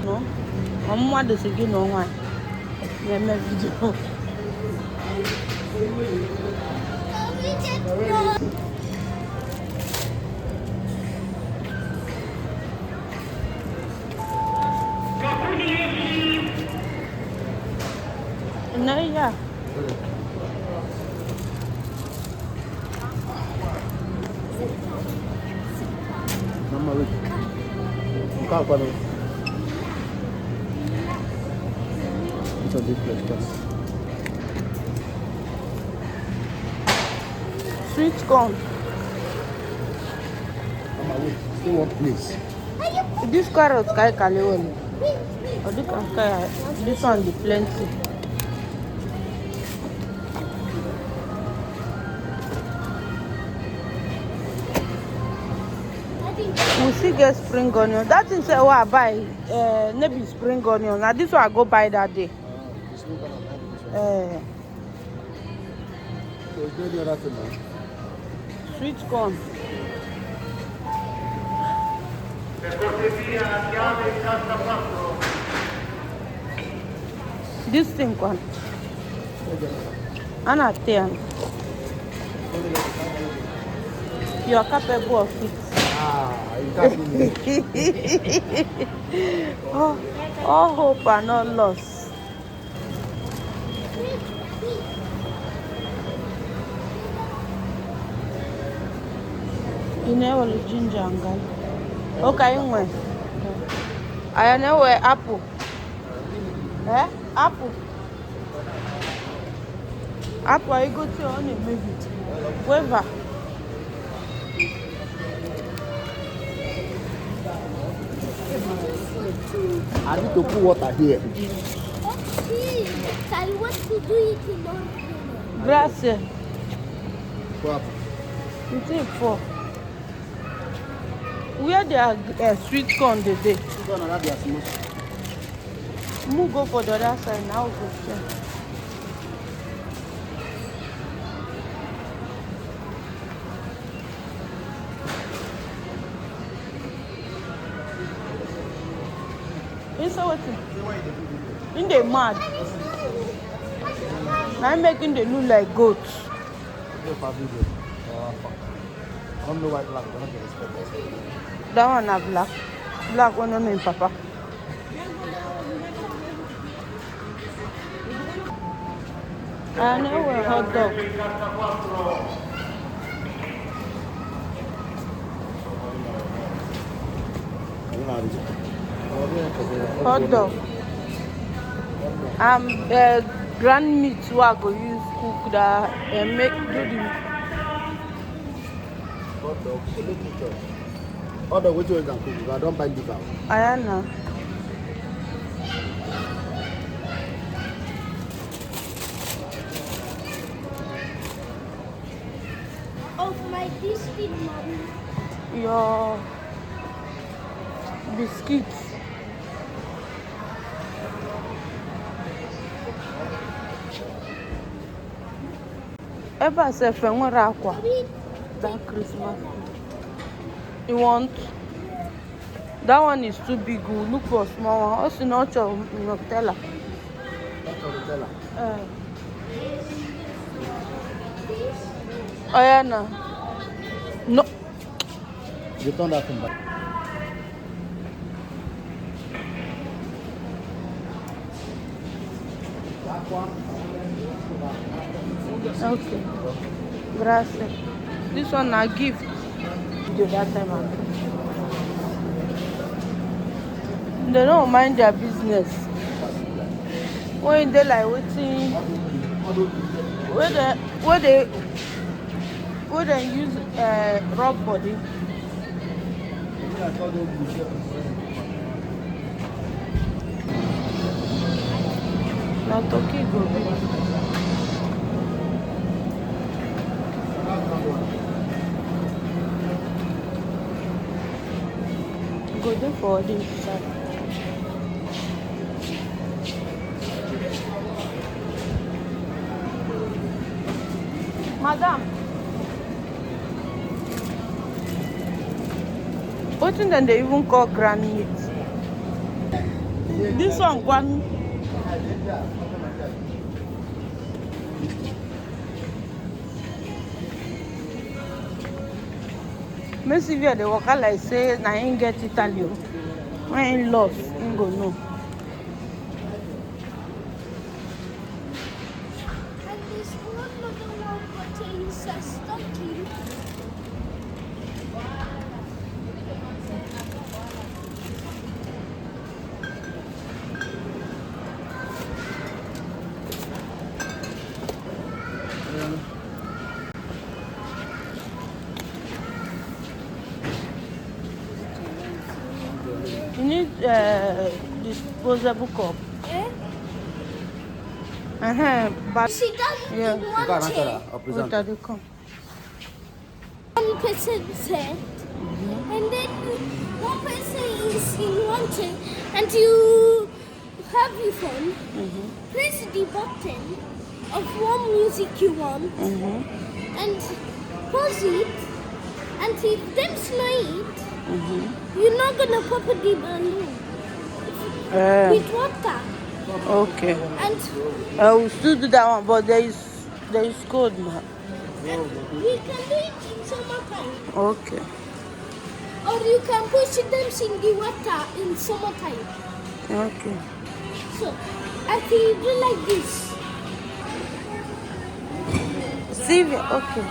No, I'm what is again on one. Yeah, video. No, yeah. Mama, wait. You can't follow. It's a big place, yes. Sweet corn. Mama, wait. Still one place. This carrot kai kalewele. Or this one the plenty. We still get spring onion. That thing say I buy maybe spring onion. Now this one I go buy that day. So it's not the other thing now. Sweet corn. This thing one. Anna ten. You are capable of it. You can't see me. all hope are not lost. You know what ginger and garlic. Okay, I know where apple. Apple. Apple, I go to only maybe. Whoever. I need to put water here. Okay. I want to do it in North. Gracias. What? You take 4. Where they are sweet corn today? We'll go for the other side now. Go there. It's what in the mud. I'm making the look like goats. That one are black. Black one on papa. I know a hot dog. Hot dog. Grand meat we are going to use cook that and make do the Hot dog. Hot dog, which one can cook? I don't buy the cow. I know. Of my biscuit, mommy. Your biscuits. Ever say aqua that Christmas. You want? That one is too big. We'll look for a small one. Also not your Nutella. Oh yeah, no. No. You turn that thing back. Okay. Gracias. This one a gift. Do that time. They don't mind their business. When they like waiting, where they use rub body. Now turkey go. Go there for this side. Madam, what Waiting then they even call granny meat. This one. Messi via the worker like say na him get Italy. When he lost, him go no. And this one another one contains a stocking. You need disposable cup. Eh? But She doesn't yeah. want it. What are they come? One person said, and then one person is in one chair, and you have your phone, press the button of what music you want, and pause it, and if them smile it, you're not gonna pop the balloon with water. Okay. And I will still do that one, but there is cold now. we can do it in summertime. Okay. Or you can push them in the water in summertime. Okay. So, I can do like this. Sylvia, okay.